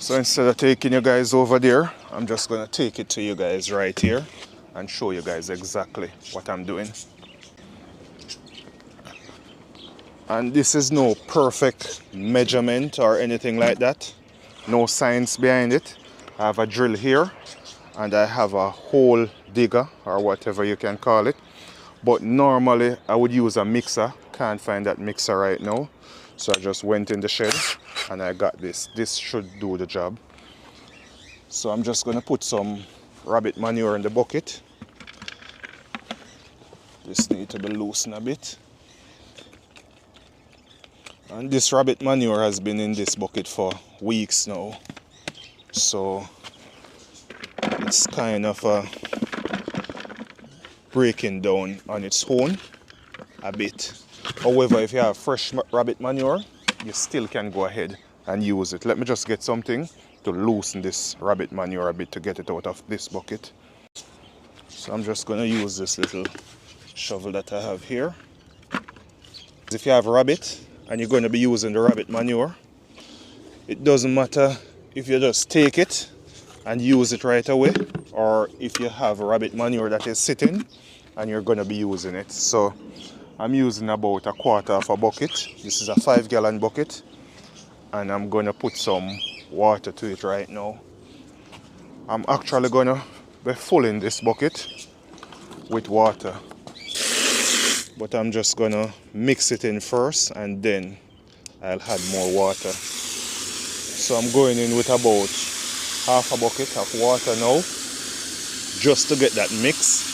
So instead of taking you guys over there, I'm just going to take it to you guys right here and show you guys exactly what I'm doing. And this is no perfect measurement or anything like that. No science behind it. I have a drill here and I have a hole digger or whatever you can call it. But normally I would use a mixer. Can't find that mixer right now. So I just went in the shed and I got this. This should do the job. So I'm just going to put some rabbit manure in the bucket. This needs to be loosened a bit. And this rabbit manure has been in this bucket for weeks now. So it's kind of breaking down on its own a bit. However, if you have fresh rabbit manure, you still can go ahead and use it. Let me just get something to loosen this rabbit manure a bit to get it out of this bucket. So I'm just going to use this little shovel that I have here. If you have rabbit and you're going to be using the rabbit manure, it doesn't matter if you just take it and use it right away, or if you have rabbit manure that is sitting and you're going to be using it. So I'm using about a quarter of a bucket. This is a 5-gallon bucket, and I'm going to put some water to it right now. I'm actually going to be filling this bucket with water, but I'm just going to mix it in first and then I'll add more water. So I'm going in with about half a bucket of water now, just to get that mix.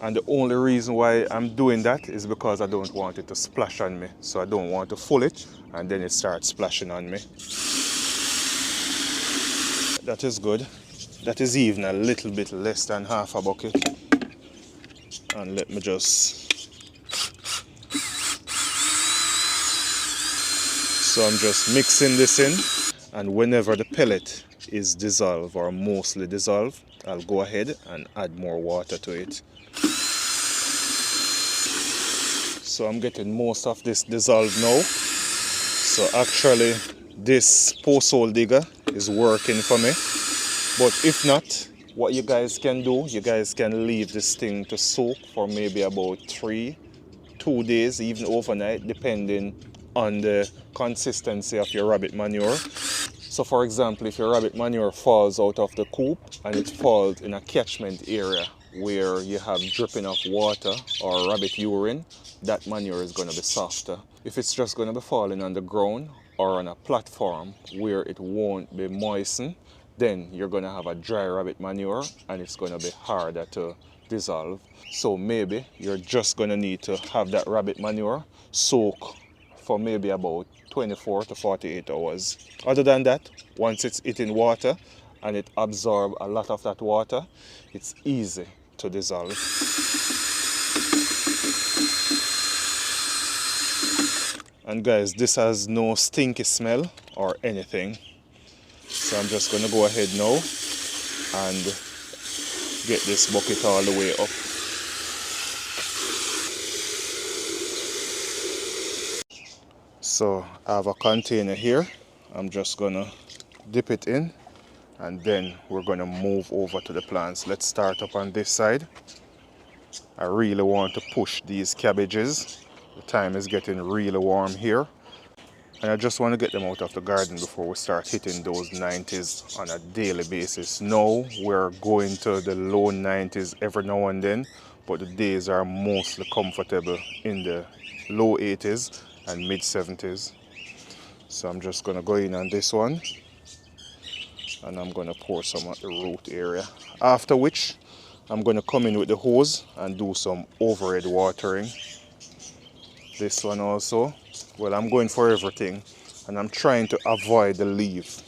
And the only reason why I'm doing that is because I don't want it to splash on me. So I don't want to fill it and then it starts splashing on me. That is good. That is even a little bit less than half a bucket. And let me just... So I'm just mixing this in, and whenever the pellet is dissolved or mostly dissolved, I'll go ahead and add more water to it. So I'm getting most of this dissolved now. So actually this post hole digger is working for me. But if not, what you guys can do, you guys can leave this thing to soak for maybe about 2 days, even overnight, depending on the consistency of your rabbit manure. So for example, if your rabbit manure falls out of the coop and it falls in a catchment area where you have dripping of water or rabbit urine, that manure is going to be softer. If it's just going to be falling on the ground or on a platform where it won't be moistened, then you're going to have a dry rabbit manure and it's going to be harder to dissolve. So maybe you're just going to need to have that rabbit manure soak for maybe about 24 to 48 hours. Other than that, once it's in water and it absorbs a lot of that water, it's easy to dissolve. And guys, this has no stinky smell or anything. So I'm just going to go ahead now and get this bucket all the way up. So I have a container here. I'm just going to dip it in and then we're going to move over to the plants. Let's start up on this side. I really want to push these cabbages. The time is getting really warm here. And I just want to get them out of the garden before we start hitting those 90s on a daily basis. Now we're going to the low 90s every now and then, but the days are mostly comfortable in the low 80s and mid 70s. So I'm just going to go in on this one and I'm going to pour some at the root area. After which I'm going to come in with the hose and do some overhead watering. This one also. Well, I'm going for everything and I'm trying to avoid the leaf.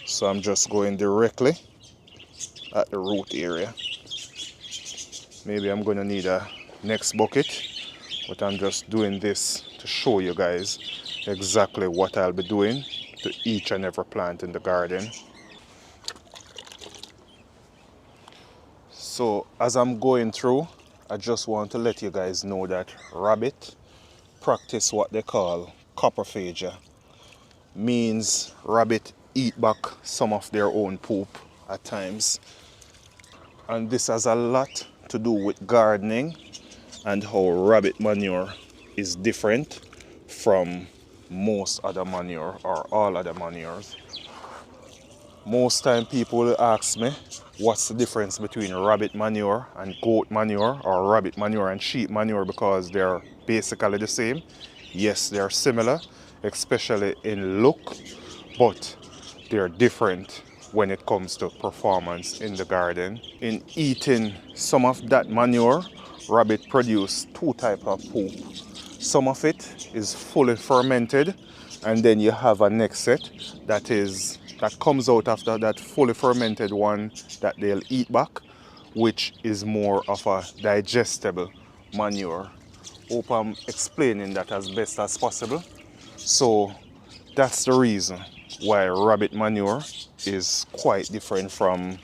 So I'm just going directly at the root area. Maybe I'm going to need a next bucket, but I'm just doing this to show you guys exactly what I'll be doing to each and every plant in the garden. So as I'm going through, I just want to let you guys know that rabbit practice what they call coprophagia. Means rabbit eat back some of their own poop at times. And this has a lot to do with gardening and how rabbit manure is different from most other manure or all other manures. Most time people will ask me what's the difference between rabbit manure and goat manure, or rabbit manure and sheep manure, because they're basically the same. Yes, they're similar, especially in look, but they're different when it comes to performance in the garden. In eating some of that manure, rabbit produce two types of poop. Some of it is fully fermented, and then you have a next set that comes out after that fully fermented one that they'll eat back, which is more of a digestible manure. Hope I'm explaining that as best as possible. So that's the reason why rabbit manure is quite different from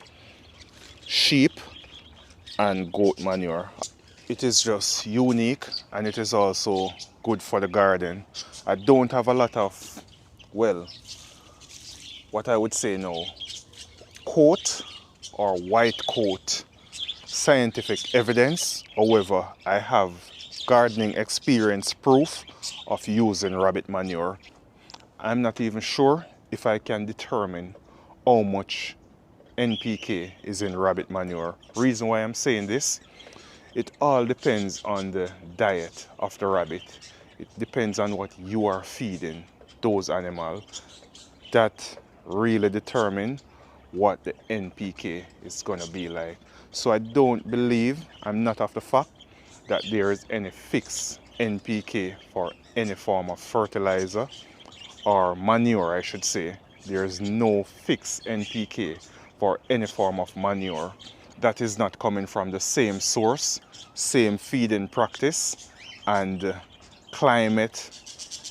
sheep and goat manure. It is just unique, and it is also good for the garden. I don't have a lot of, well, what I would say now, coat or white coat scientific evidence. However, I have gardening experience proof of using rabbit manure. I'm not even sure if I can determine how much NPK is in rabbit manure. Reason why I'm saying this, it all depends on the diet of the rabbit. It depends on what you are feeding those animals. That really determine what the NPK is going to be like. So I don't believe, I'm not of the fact that there is any fixed NPK for any form of fertilizer or manure, I should say. There is no fixed NPK for any form of manure that is not coming from the same source, same feeding practice, and climate,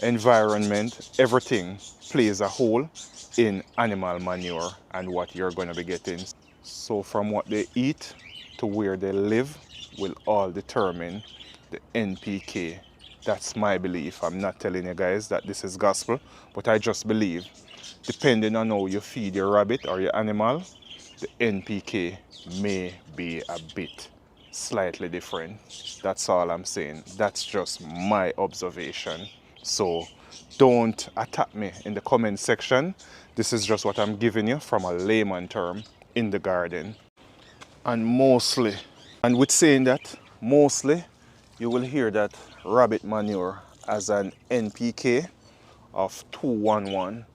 environment, everything plays a role in animal manure and what you're going to be getting. So from what they eat to where they live will all determine the NPK. That's my belief. I'm not telling you guys that this is gospel, but I just believe, depending on how you feed your rabbit or your animal, the NPK may be a bit slightly different. That's all I'm saying. That's just my observation. So don't attack me in the comment section. This is just what I'm giving you from a layman term in the garden. And mostly, and with saying that, mostly, you will hear that rabbit manure has an NPK of 211.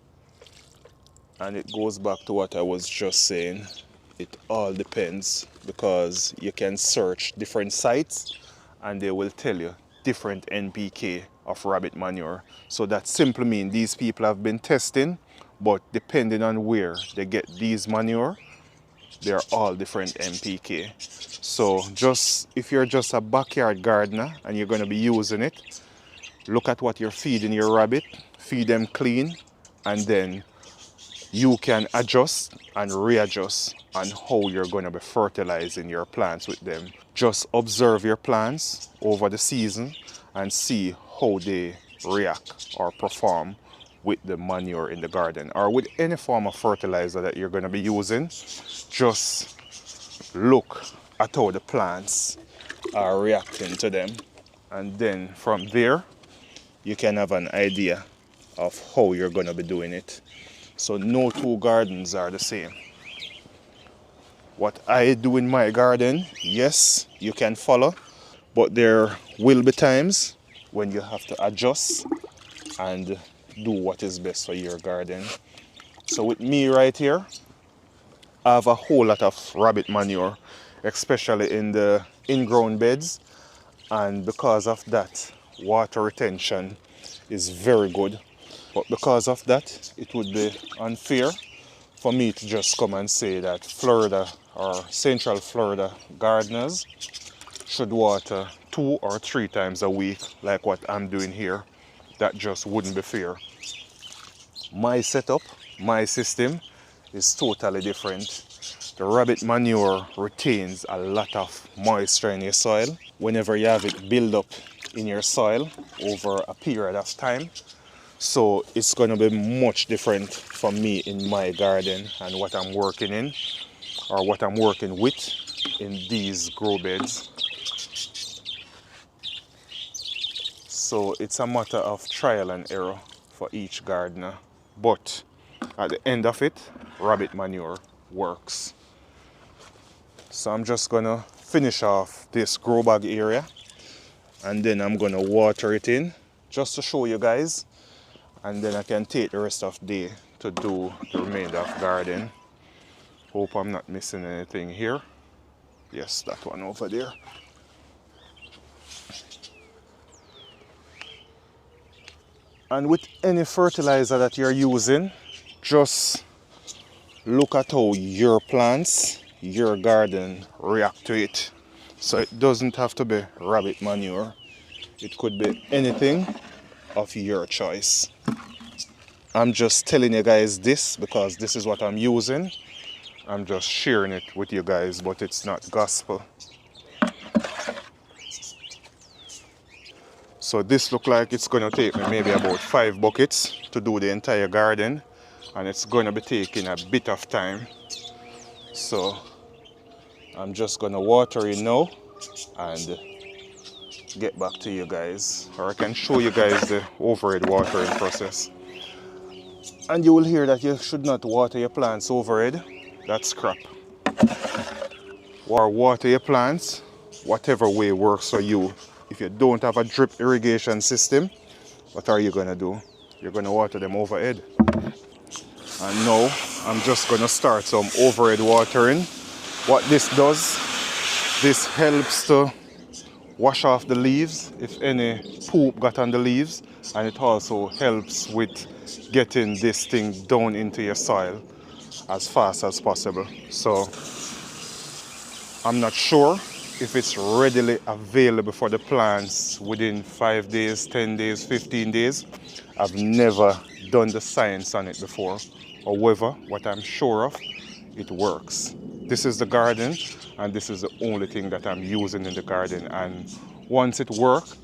And it goes back to what I was just saying. It all depends, because you can search different sites and they will tell you different NPK of rabbit manure. So that simply means these people have been testing, but depending on where they get these manure, they're all different NPK. So just if you're just a backyard gardener and you're going to be using it, look at what you're feeding your rabbit, feed them clean, and then you can adjust and readjust on how you're going to be fertilizing your plants with them. Just observe your plants over the season and see how they react or perform with the manure in the garden, or with any form of fertilizer that you're going to be using. Just look at how the plants are reacting to them, and then from there you can have an idea of how you're going to be doing it. So no two gardens are the same. What I do in my garden, yes, you can follow, but there will be times when you have to adjust and do what is best for your garden. So with me right here, I have a whole lot of rabbit manure, especially in the in-ground beds, and because of that, water retention is very good. But because of that, it would be unfair for me to just come and say that Florida or Central Florida gardeners should water 2 or 3 times a week like what I'm doing here. That just wouldn't be fair. My setup, my system is totally different. The rabbit manure retains a lot of moisture in your soil. Whenever you have it build up in your soil over a period of time, So it's going to be much different for me in my garden and what I'm working in, or what I'm working with in these grow beds. So it's a matter of trial and error for each gardener. But at the end of it, rabbit manure works. So I'm just gonna finish off this grow bag area, and then I'm gonna water it in just to show you guys, and then I can take the rest of the day to do the remainder of garden. Hope I'm not missing anything here. Yes, that one over there. And with any fertilizer that you're using, just look at how your plants, your garden react to it. So it doesn't have to be rabbit manure. It could be anything of your choice. I'm just telling you guys this because this is what I'm using. I'm just sharing it with you guys, but it's not gospel. So this look like it's going to take me maybe about 5 buckets to do the entire garden, and it's going to be taking a bit of time. So I'm just going to water it now and get back to you guys, or I can show you guys the overhead watering process. And you will hear that you should not water your plants overhead. That's crap. Or water your plants whatever way works for you. If you don't have a drip irrigation system, what are you going to do? You're going to water them overhead. And now I'm just going to start some overhead watering. What this does, this helps to wash off the leaves if any poop got on the leaves, and it also helps with getting this thing down into your soil as fast as possible. So I'm not sure if it's readily available for the plants within 5 days, 10 days, 15 days. I've never done the science on it before. However, what I'm sure of, it works. This is the garden, and this is the only thing that I'm using in the garden. And once it works,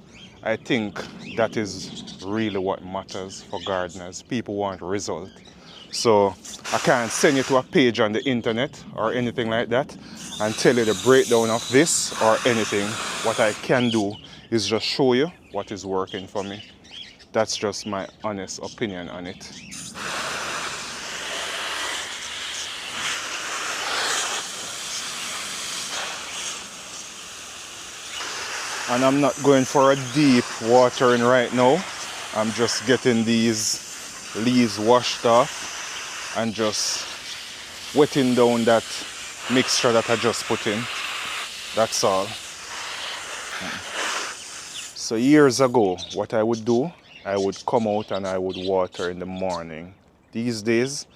I think that is really what matters for gardeners. People want result. So I can't send you to a page on the internet or anything like that and tell you the breakdown of this or anything. What I can do is just show you what is working for me. That's just my honest opinion on it. And I'm not going for a deep watering right now. I'm just getting these leaves washed off and just wetting down that mixture that I just put in. That's all. So years ago, what I would do, I would come out and I would water in the morning. These days,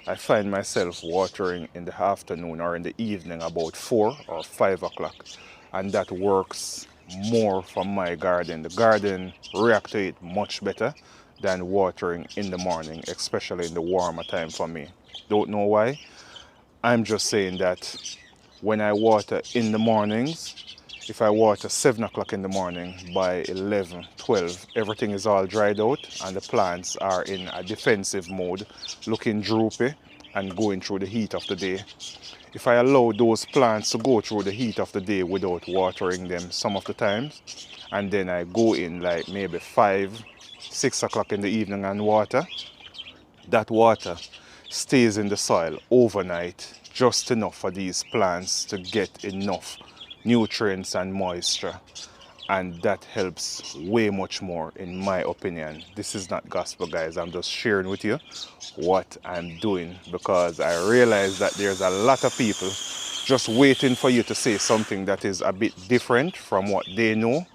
I find myself watering in the afternoon or in the evening about 4 or 5 o'clock. And that works more for my garden. The garden reacts to it much better than watering in the morning, especially in the warmer time for me. Don't know why. I'm just saying that when I water in the mornings, if I water 7 o'clock in the morning, by 11, 12, everything is all dried out and the plants are in a defensive mode, looking droopy and going through the heat of the day. If I allow those plants to go through the heat of the day without watering them some of the times, and then I go in like maybe 5, 6 o'clock in the evening and water, that water stays in the soil overnight, just enough for these plants to get enough nutrients and moisture. And that helps way much more, in my opinion. This is not gospel, guys. I'm just sharing with you what I'm doing, because I realize that there's a lot of people just waiting for you to say something that is a bit different from what they know,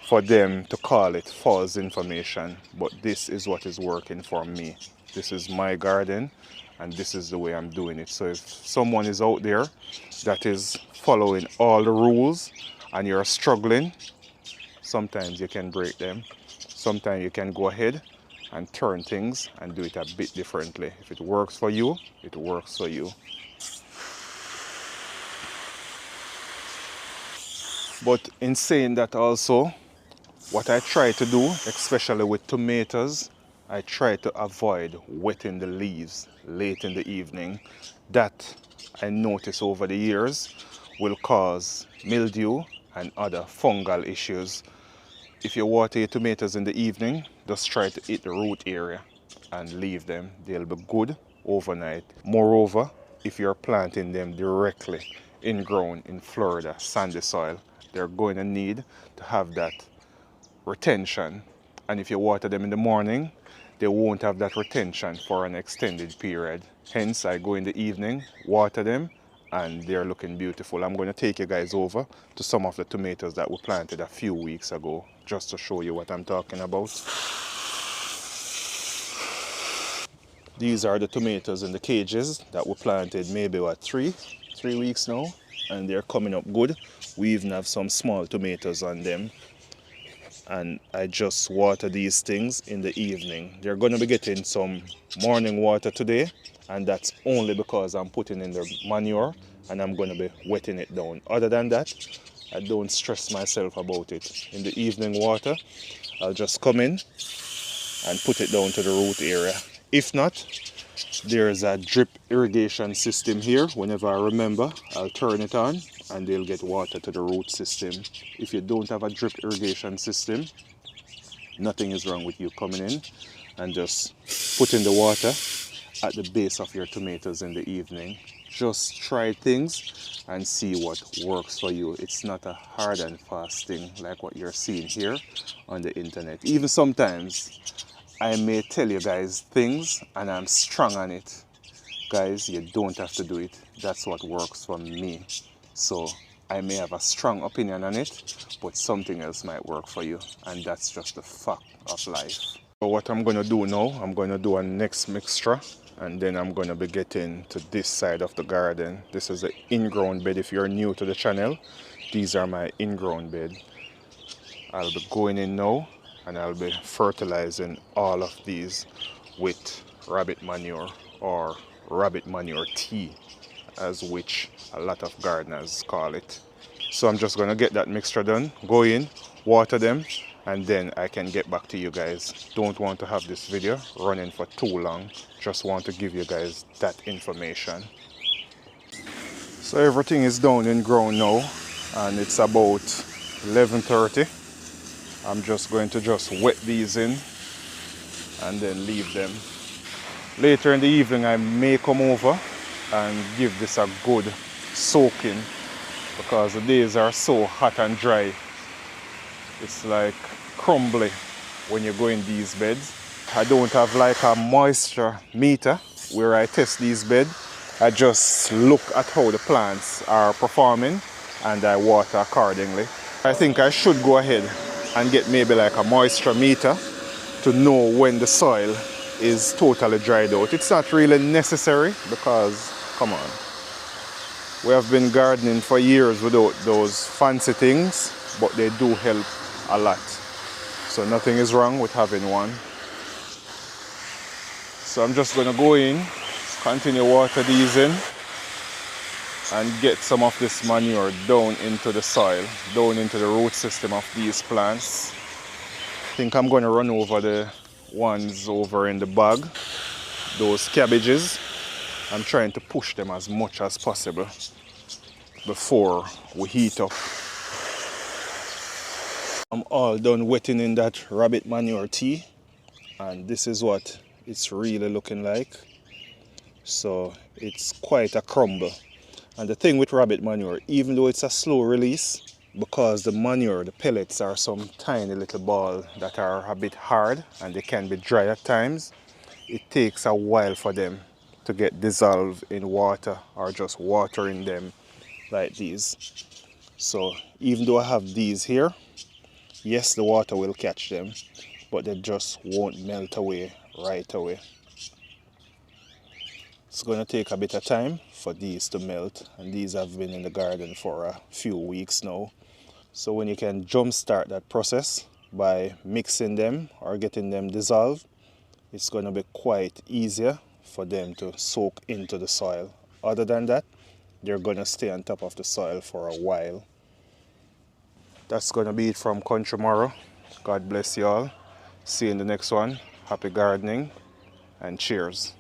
for them to call it false information. But this is what is working for me. This is my garden, and this is the way I'm doing it. So if someone is out there that is following all the rules and you're struggling, sometimes you can break them. Sometimes you can go ahead and turn things and do it a bit differently. If it works for you, it works for you. But in saying that also, what I try to do, especially with tomatoes I try to avoid wetting the leaves late in the evening. That, I notice over the years, will cause mildew and other fungal issues. If you water your tomatoes in the evening, just try to hit the root area and leave them. They'll be good overnight. Moreover, if you're planting them directly in ground in Florida, sandy soil, they're going to need to have that retention. And if you water them in the morning, they won't have that retention for an extended period. Hence, I go in the evening, water them, and they're looking beautiful. I'm going to take you guys over to some of the tomatoes that were planted a few weeks ago, just to show you what I'm talking about. These are the tomatoes in the cages that were planted maybe, what, three weeks now, and they're coming up good. We even have some small tomatoes on them. And I just water these things in the evening. They're going to be getting some morning water today, and that's only because I'm putting in the manure and I'm going to be wetting it down. Other than that, I don't stress myself about it. In the evening water, I'll just come in and put it down to the root area. If not, there's a drip irrigation system here. Whenever I remember, I'll turn it on and they'll get water to the root system. If you don't have a drip irrigation system, nothing is wrong with you coming in and just putting the water at the base of your tomatoes in the evening. Just try things and see what works for you. It's not a hard and fast thing like what you're seeing here on the internet. Even sometimes I may tell you guys things and I'm strong on it. Guys, you don't have to do it. That's what works for me. So I may have a strong opinion on it, but something else might work for you. And that's just the fact of life. So what I'm going to do now, I'm going to do a next mixture. And then I'm going to be getting to this side of the garden. This is the in-ground bed. If you're new to the channel, these are my in-ground bed. I'll be going in now and I'll be fertilizing all of these with rabbit manure, or rabbit manure tea, as which a lot of gardeners call it. So I'm just going to get that mixture done, go in, water them, and then I can get back to you guys. Don't want to have this video running for too long, just want to give you guys that information. So everything is down in ground now, and it's about 11:30. I'm just going to wet these in and then leave them. Later in the evening I may come over and give this a good soaking, because the days are so hot and dry. It's like crumbly when you go in these beds. I don't have like a moisture meter where I test these beds. I just look at how the plants are performing and I water accordingly. I think I should go ahead and get maybe like a moisture meter to know when the soil is totally dried out. It's not really necessary because, come on, we have been gardening for years without those fancy things, but they do help a lot. So nothing is wrong with having one. So I'm just going to go in, continue water these in, and get some of this manure down into the soil, down into the root system of these plants. I think I'm going to run over the ones over in the bag, those cabbages. I'm trying to push them as much as possible before we heat up. I'm all done wetting in that rabbit manure tea, and this is what it's really looking like. So it's quite a crumble. And the thing with rabbit manure, even though it's a slow release, because the manure, the pellets are some tiny little ball that are a bit hard and they can be dry at times, it takes a while for them to get dissolved in water or just watering them like these. So even though I have these here, yes, the water will catch them, but they just won't melt away right away. It's going to take a bit of time for these to melt, and these have been in the garden for a few weeks now. So when you can jumpstart that process by mixing them or getting them dissolved, it's going to be quite easier for them to soak into the soil. Other than that, they're going to stay on top of the soil for a while. That's going to be it from Country Morrow. God bless you all. See you in the next one. happy gardening, and cheers.